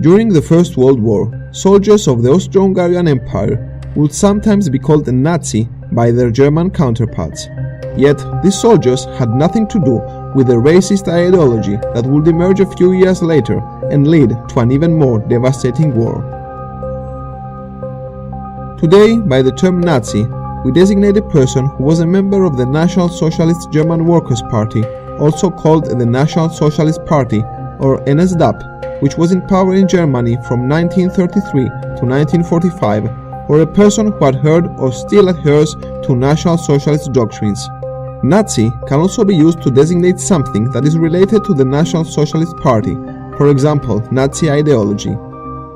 During the First World War, soldiers of the Austro-Hungarian Empire would sometimes be called Nazi by their German counterparts. Yet, these soldiers had nothing to do with the racist ideology that would emerge a few years later and lead to an even more devastating war. Today, by the term Nazi, we designate a person who was a member of the National Socialist German Workers' Party, also called the National Socialist Party, or NSDAP, which was in power in Germany from 1933 to 1945, or a person who had heard or still adheres to National Socialist doctrines. Nazi can also be used to designate something that is related to the National Socialist Party, for example, Nazi ideology.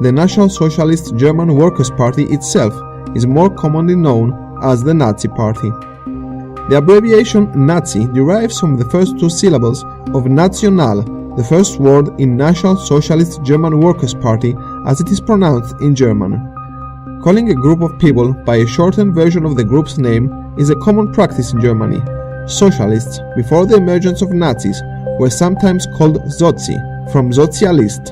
The National Socialist German Workers' Party itself is more commonly known as the Nazi Party. The abbreviation Nazi derives from the first two syllables of National, the first word in National Socialist German Workers' Party as it is pronounced in German. Calling a group of people by a shortened version of the group's name is a common practice in Germany. Socialists, before the emergence of Nazis, were sometimes called Sozi, from Sozialist.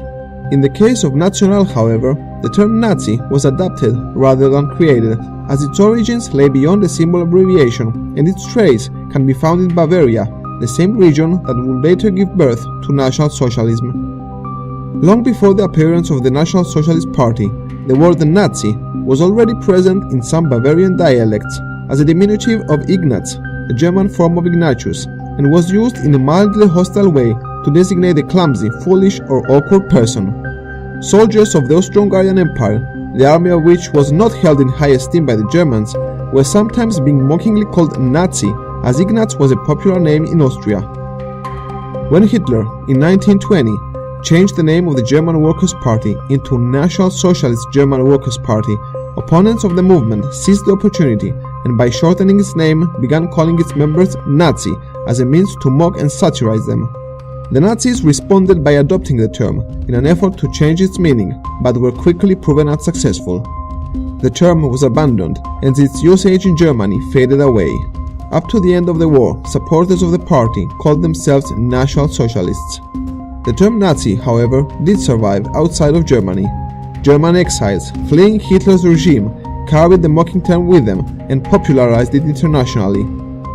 In the case of National, however, the term Nazi was adapted rather than created, as its origins lay beyond the symbol abbreviation and its trace can be found in Bavaria, the same region that would later give birth to National Socialism. Long before the appearance of the National Socialist Party, the word Nazi was already present in some Bavarian dialects as a diminutive of Ignaz, the German form of Ignatius, and was used in a mildly hostile way to designate a clumsy, foolish, or awkward person. Soldiers of the Austro-Hungarian Empire, the army of which was not held in high esteem by the Germans, were sometimes being mockingly called Nazi, as Ignaz was a popular name in Austria. When Hitler, in 1920, changed the name of the German Workers' Party into National Socialist German Workers' Party, opponents of the movement seized the opportunity and by shortening its name began calling its members Nazi as a means to mock and satirize them. The Nazis responded by adopting the term in an effort to change its meaning, but were quickly proven unsuccessful. The term was abandoned and its usage in Germany faded away. Up to the end of the war, supporters of the party called themselves National Socialists. The term Nazi, however, did survive outside of Germany. German exiles fleeing Hitler's regime carried the mocking term with them and popularized it internationally.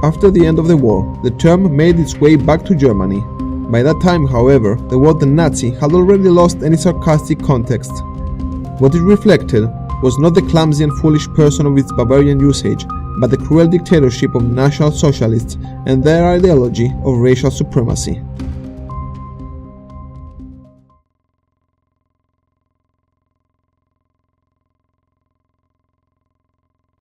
After the end of the war, the term made its way back to Germany. By that time, however, the word Nazi had already lost any sarcastic context. What it reflected was not the clumsy and foolish person of its Bavarian usage, but the cruel dictatorship of National Socialists and their ideology of racial supremacy.